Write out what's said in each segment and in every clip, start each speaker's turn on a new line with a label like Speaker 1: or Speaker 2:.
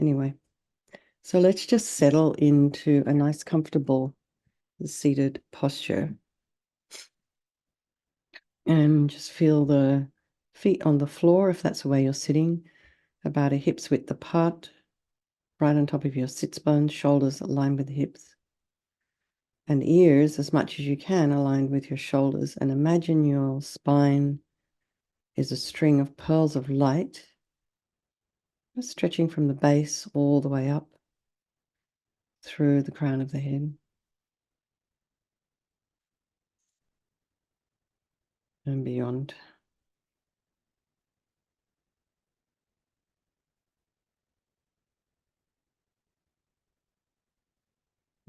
Speaker 1: Anyway, so let's just settle into a nice, comfortable seated posture. And just feel the feet on the floor, if that's the way you're sitting, about a hip's width apart, right on top of your sits bones, shoulders aligned with the hips. And ears, as much as you can, aligned with your shoulders. And imagine your spine is a string of pearls of light, stretching from the base all the way up through the crown of the head. And beyond.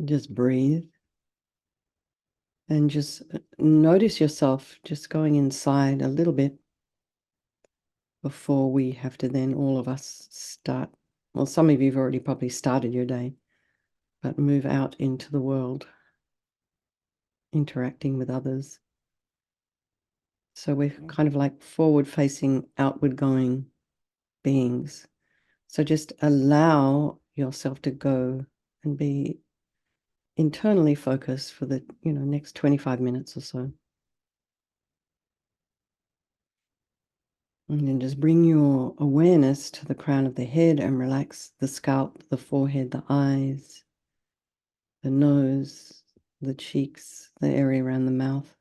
Speaker 1: Just breathe. And just notice yourself just going inside a little bit before we have to then all of us start. Well, some of you have already probably started your day, but move out into the world, interacting with others. So we're kind of like forward-facing, outward-going beings. So just allow yourself to go and be internally focused for the next 25 minutes or so. And then just bring your awareness to the crown of the head and relax the scalp, the forehead, the eyes, the nose, the cheeks, the area around the mouth.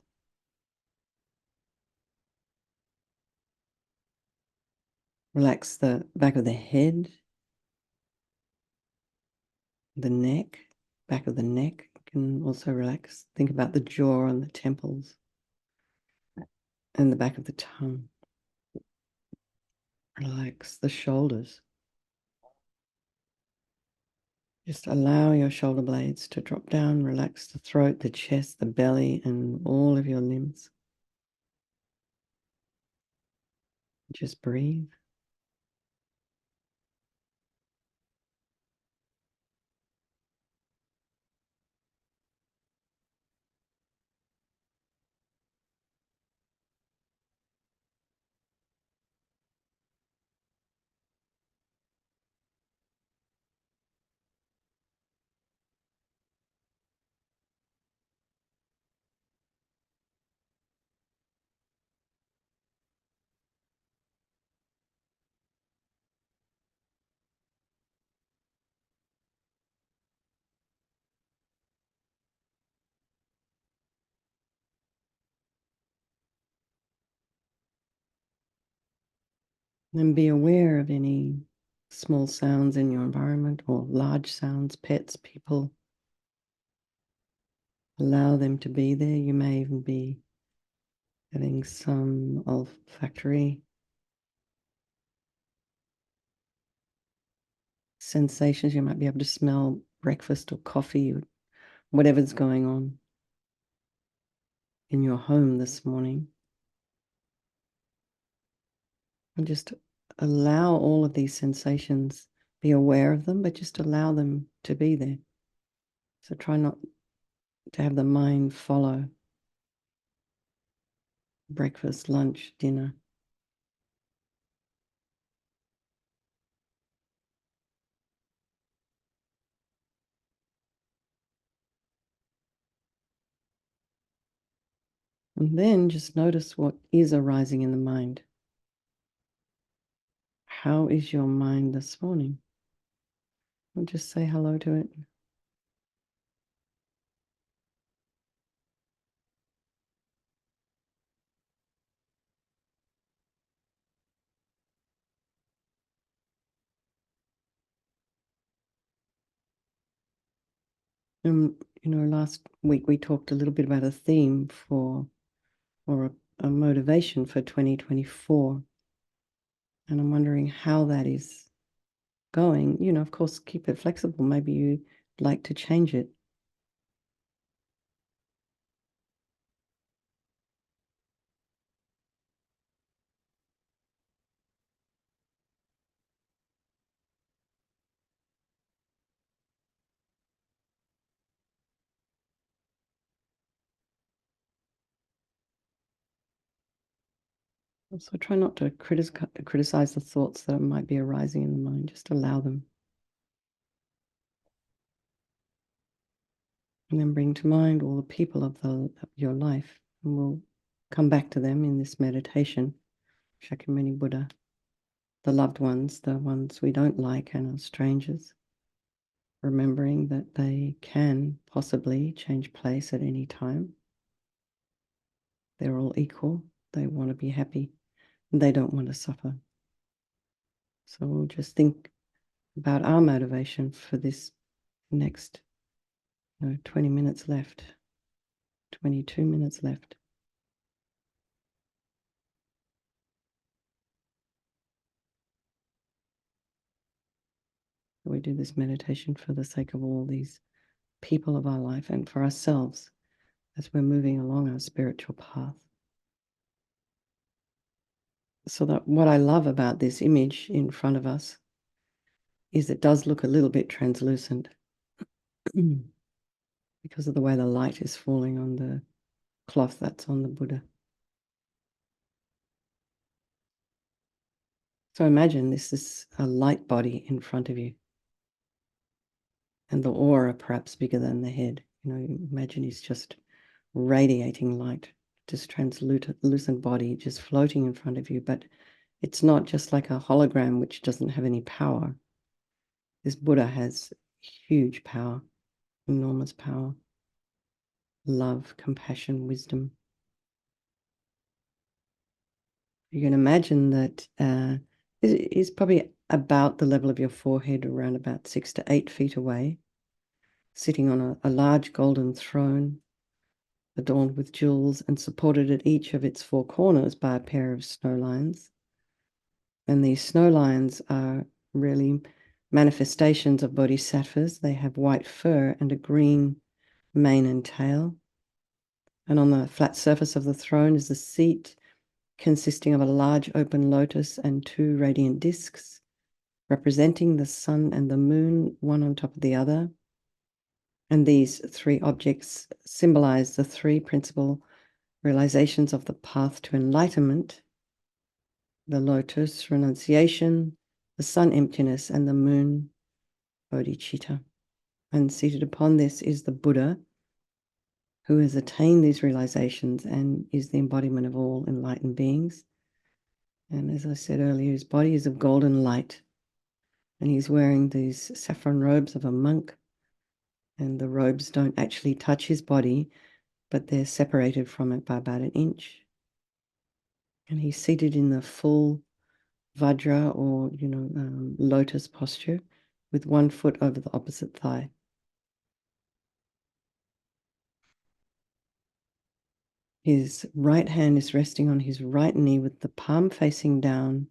Speaker 1: Relax the back of the head, the neck, back of the neck. You can also relax. Think about the jaw and the temples and the back of the tongue. Relax the shoulders. Just allow your shoulder blades to drop down. Relax the throat, the chest, the belly, and all of your limbs. Just breathe. And be aware of any small sounds in your environment or large sounds, pets, people. Allow them to be there. You may even be having some olfactory sensations. You might be able to smell breakfast or coffee or whatever's going on in your home this morning. And just allow all of these sensations, be aware of them, but just allow them to be there. So try not to have the mind follow breakfast, lunch, dinner. And then just notice what is arising in the mind. How is your mind this morning? And just say hello to it. Last week we talked a little bit about a theme or a motivation for 2024. And I'm wondering how that is going. Of course, keep it flexible. Maybe you'd like to change it. So try not to criticize the thoughts that might be arising in the mind. Just allow them. And then bring to mind all the people of your life. And we'll come back to them in this meditation. Shakyamuni Buddha, the loved ones, the ones we don't like and are strangers. Remembering that they can possibly change place at any time. They're all equal. They want to be happy. And they don't want to suffer. So we'll just think about our motivation for this next 20 minutes left, 22 minutes left. We do this meditation for the sake of all these people of our life and for ourselves as we're moving along our spiritual path. So that what I love about this image in front of us is it does look a little bit translucent because of the way the light is falling on the cloth that's on the Buddha. So imagine this is a light body in front of you. And the aura perhaps bigger than the head. Imagine he's just radiating light, just translucent body just floating in front of you. But it's not just like a hologram which doesn't have any power. This Buddha has huge power, enormous power, love, compassion, wisdom. You can imagine that is probably about the level of your forehead, around about 6 to 8 feet away, sitting on a large golden throne adorned with jewels and supported at each of its 4 corners by a pair of snow lions. And these snow lions are really manifestations of bodhisattvas. They have white fur and a green mane and tail. And on the flat surface of the throne is a seat consisting of a large open lotus and 2 radiant discs, representing the sun and the moon, one on top of the other. And these 3 objects symbolize the 3 principal realizations of the path to enlightenment: the lotus, renunciation; the sun, emptiness; and the moon, bodhicitta. And seated upon this is the Buddha, who has attained these realizations and is the embodiment of all enlightened beings. And as I said earlier, his body is of golden light, and he's wearing these saffron robes of a monk, and the robes don't actually touch his body, but they're separated from it by about 1 inch. And he's seated in the full Vajra or, lotus posture with 1 foot over the opposite thigh. His right hand is resting on his right knee with the palm facing down.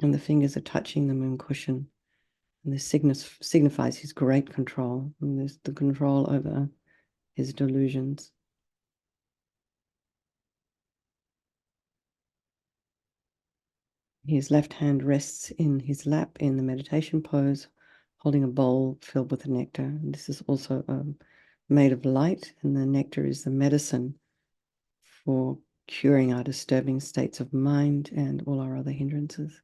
Speaker 1: And the fingers are touching the moon cushion. And this signifies his great control, and there's the control over his delusions. His left hand rests in his lap in the meditation pose, holding a bowl filled with nectar. And this is also made of light, and the nectar is the medicine for curing our disturbing states of mind and all our other hindrances.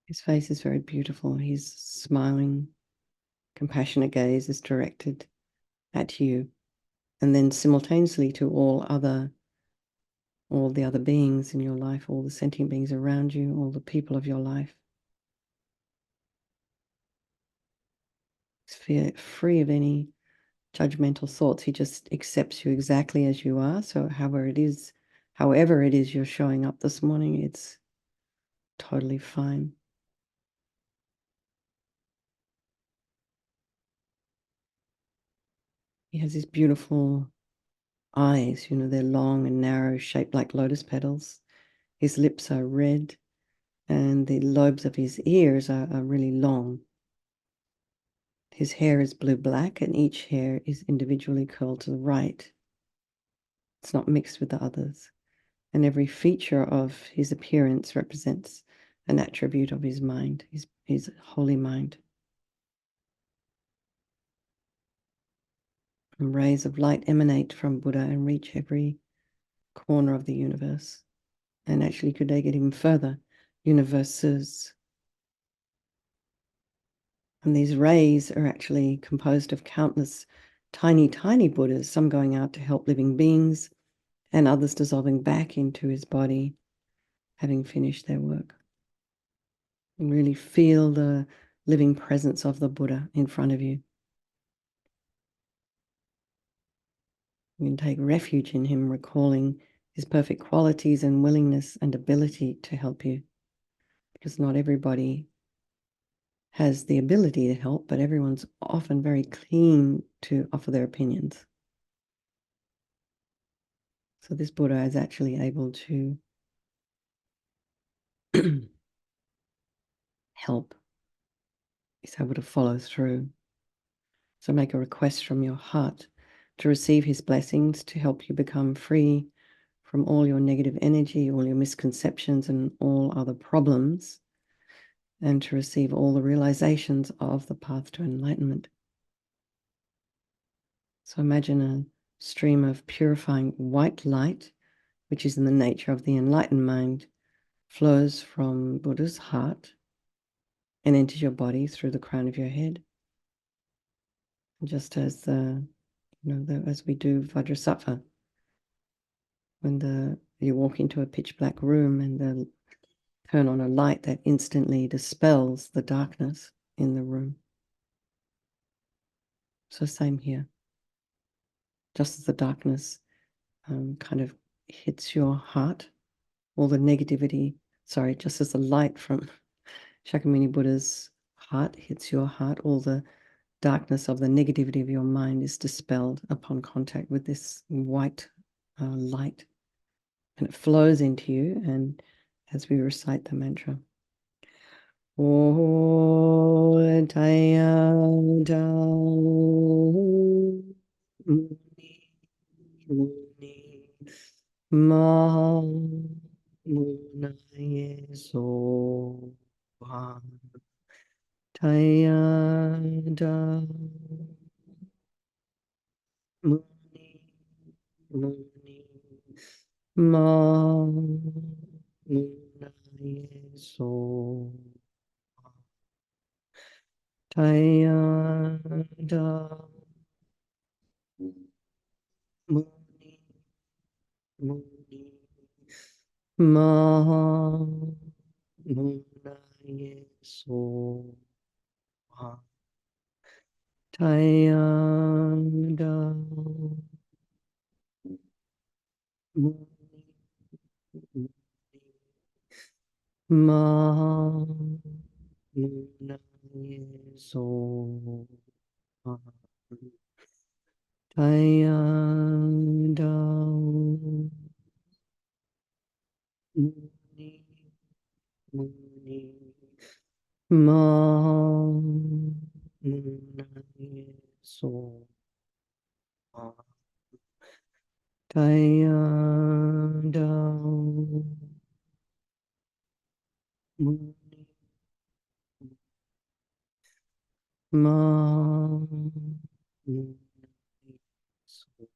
Speaker 1: His face is very beautiful. He's smiling. Compassionate gaze is directed at you, and then simultaneously to all the other beings in your life, all the sentient beings around you, all the people of your life. He's free of any judgmental thoughts. He just accepts you exactly as you are. So however it is you're showing up this morning, it's totally fine. He has these beautiful eyes, they're long and narrow, shaped like lotus petals. His lips are red, and the lobes of his ears are really long. His hair is blue-black, and each hair is individually curled to the right. It's not mixed with the others. And every feature of his appearance represents an attribute of his mind, his holy mind. And rays of light emanate from Buddha and reach every corner of the universe. And actually, could they get even further? Universes. And these rays are actually composed of countless tiny, tiny Buddhas, some going out to help living beings and others dissolving back into his body, having finished their work. And really feel the living presence of the Buddha in front of you. You can take refuge in him, recalling his perfect qualities and willingness and ability to help you. Because not everybody has the ability to help, but everyone's often very keen to offer their opinions. So this Buddha is actually able to help. He's able to follow through. So make a request from your heart to receive his blessings to help you become free from all your negative energy, all your misconceptions, and all other problems, and to receive all the realizations of the path to enlightenment. So imagine a stream of purifying white light, which is in the nature of the enlightened mind, flows from Buddha's heart and enters your body through the crown of your head. Just as as we do Vajrasattva, when you walk into a pitch black room and turn on a light that instantly dispels the darkness in the room. So same here. Just as the darkness kind of hits your heart, all the negativity, just as the light from Shakyamuni Buddha's heart hits your heart, all the darkness of the negativity of your mind is dispelled upon contact with this white light. And it flows into you, and as we recite the mantra, O Taya Muni Ma Munaye So Taya Muni Muni Ma Munaye So Taya Muni Muni Ma Munaye So Taya Muni Ma Munaye So Taya Muni Muni Ma Munaye So Taya Muni Ma Munaye So.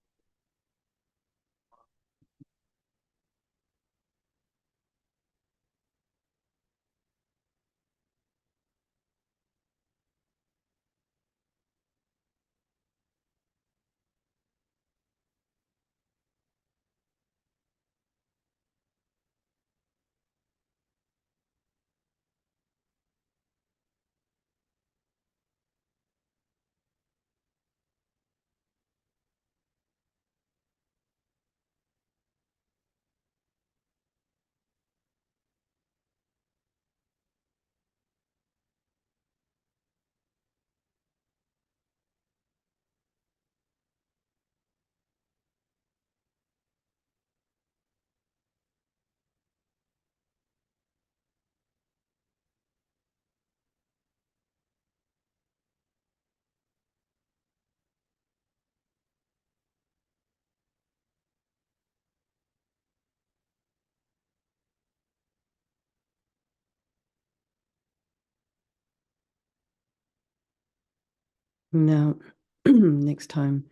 Speaker 1: Now, next time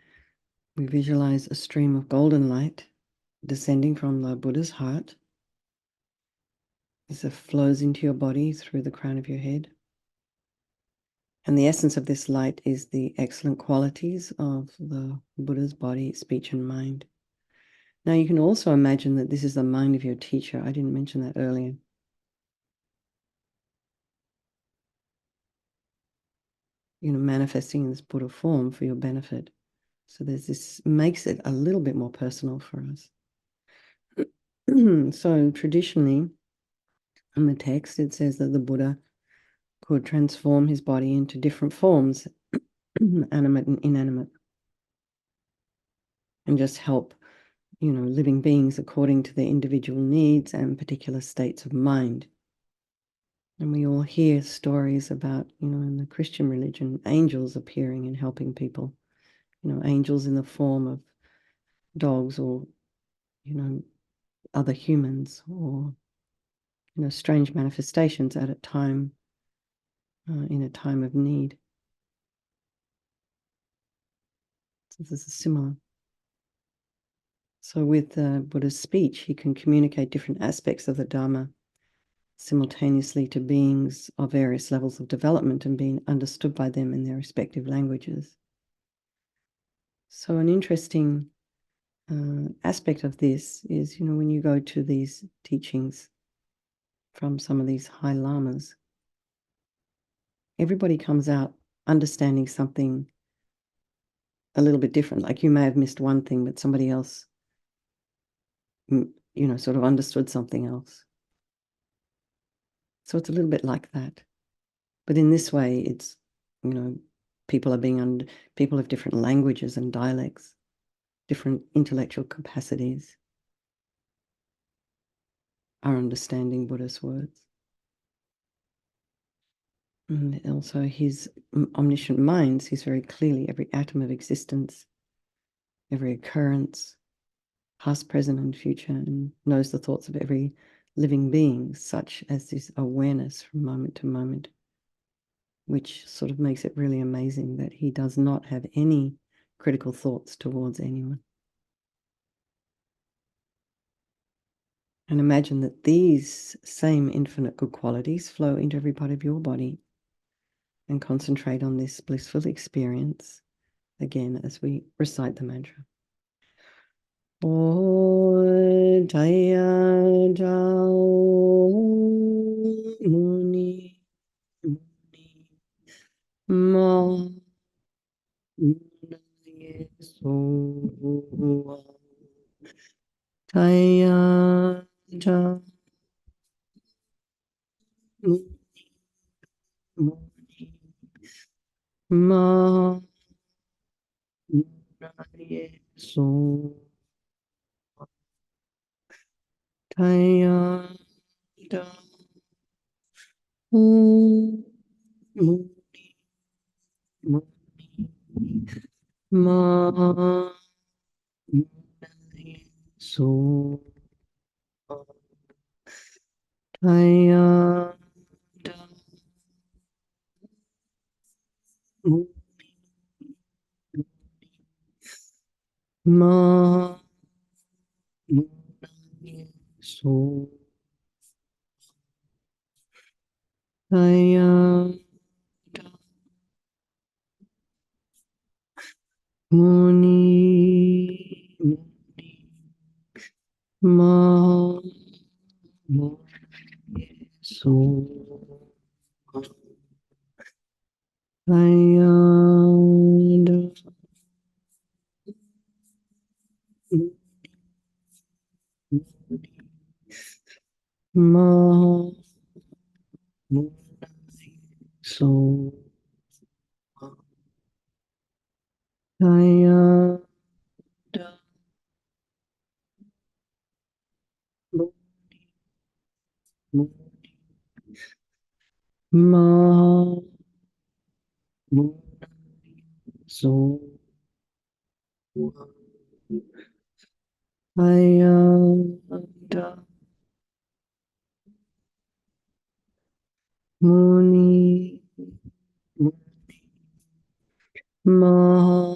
Speaker 1: We visualize a stream of golden light descending from the Buddha's heart as it flows into your body through the crown of your head. And the essence of this light is the excellent qualities of the Buddha's body, speech, and mind. Now, you can also imagine that this is the mind of your teacher. I didn't mention that earlier. Manifesting in this Buddha form for your benefit. So there's this, makes it a little bit more personal for us. So traditionally, in the text, it says that the Buddha could transform his body into different forms, animate and inanimate, and just help, living beings according to their individual needs and particular states of mind. And we all hear stories about, in the Christian religion, angels appearing and helping people, angels in the form of dogs or, other humans, or, strange manifestations at a time, in a time of need. So this is similar. So with Buddha's speech, he can communicate different aspects of the Dharma simultaneously to beings of various levels of development and being understood by them in their respective languages. So an interesting aspect of this is, when you go to these teachings from some of these high lamas, everybody comes out understanding something a little bit different. Like you may have missed one thing, but somebody else, sort of understood something else. So it's a little bit like that. But in this way, it's, people have different languages and dialects, different intellectual capacities, are understanding Buddha's words. And also his omniscient mind sees very clearly every atom of existence, every occurrence, past, present, and future, and knows the thoughts of every living being, such as this awareness from moment to moment, which sort of makes it really amazing that he does not have any critical thoughts towards anyone. And imagine that these same infinite good qualities flow into every part of your body, and concentrate on this blissful experience again as we recite the mantra. O Jaya Jao Muni Muni Ma So Jaya Jao Muni Muni Ma So Jaya Jao Muni Muni Ma So Jaya Jao Muni Ma So Jaya Jao Muni Muni Ma So Jaya Jao Ma So Jaya Jao Ma So Jaya Jao Muni Ma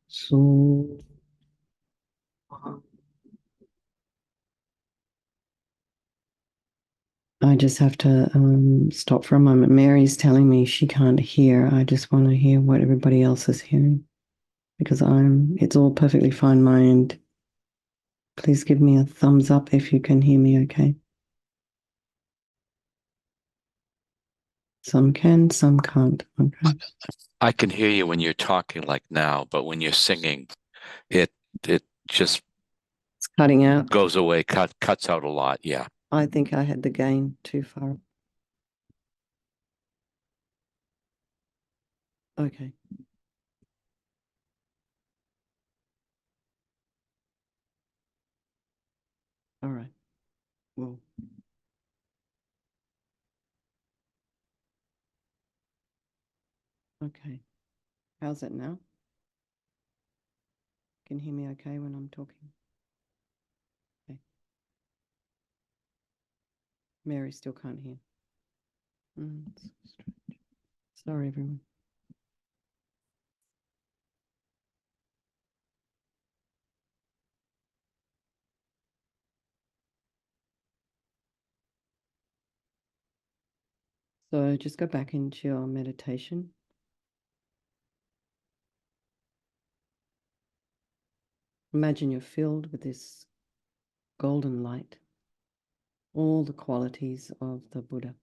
Speaker 1: So I just have to stop for a moment. Mary's telling me she can't hear. I just want to hear what everybody else is hearing because it's all perfectly fine, my end. Please give me a thumbs up if you can hear me okay. Some can, some can't. Okay.
Speaker 2: I can hear you when you're talking like now, but when you're singing, it just
Speaker 1: It's cutting out.
Speaker 2: goes away, cuts out a lot. Yeah.
Speaker 1: I think I had the gain too far. Okay. All right. Well, okay. How's it now? Can you hear me okay when I'm talking? Okay. Mary still can't hear. Sorry, everyone. So just go back into your meditation. Imagine you're filled with this golden light, all the qualities of the Buddha.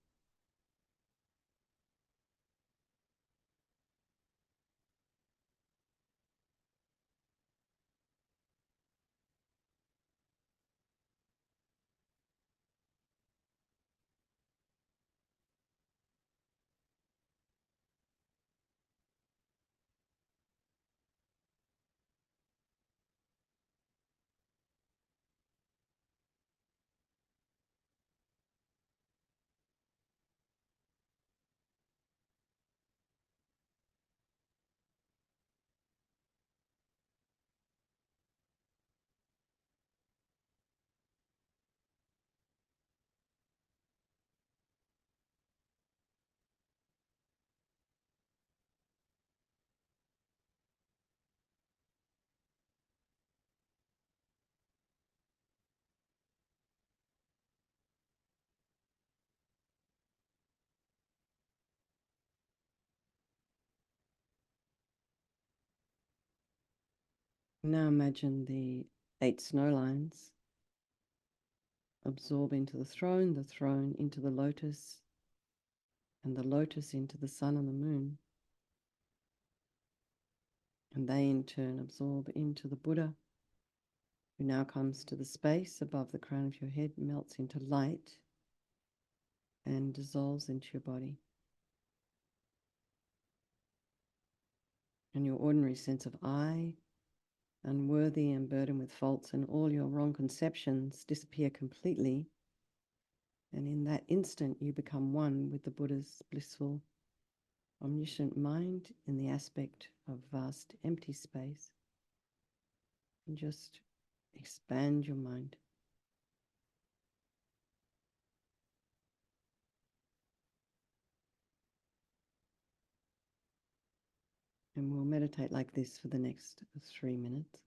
Speaker 1: Now imagine the 8 snow lines absorb into the throne into the lotus, and the lotus into the sun and the moon. And they in turn absorb into the Buddha, who now comes to the space above the crown of your head, melts into light, and dissolves into your body. And your ordinary sense of I, unworthy and burdened with faults, and all your wrong conceptions disappear completely. And in that instant, you become one with the Buddha's blissful, omniscient mind in the aspect of vast empty space. And just expand your mind. And we'll meditate like this for the next 3 minutes.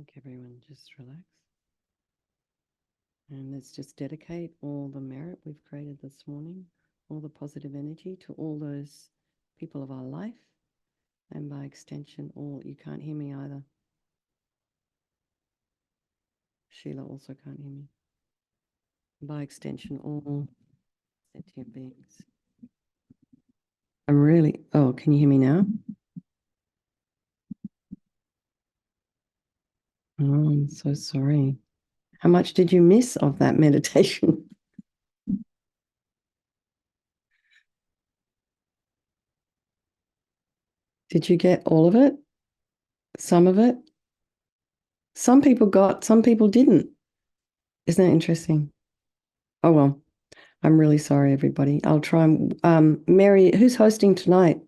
Speaker 1: think everyone just relax. And let's just dedicate all the merit we've created this morning, all the positive energy to all those people of our life, and by extension, all, you can't hear me either. Sheila also can't hear me. By extension, all sentient beings. Oh, can you hear me now? Oh, I'm so sorry. How much did you miss of that meditation? Did you get all of it? Some of it? Some people got, some people didn't. Isn't that interesting? Oh, well, I'm really sorry, everybody. I'll try and, Mary, who's hosting tonight?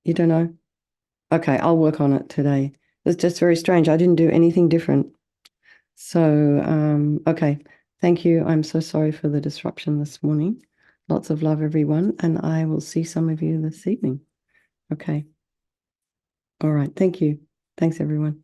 Speaker 1: You don't know? Okay, I'll work on it today. It's just very strange. I didn't do anything different. So, okay. Thank you. I'm so sorry for the disruption this morning. Lots of love, everyone. And I will see some of you this evening. Okay. All right. Thank you. Thanks, everyone.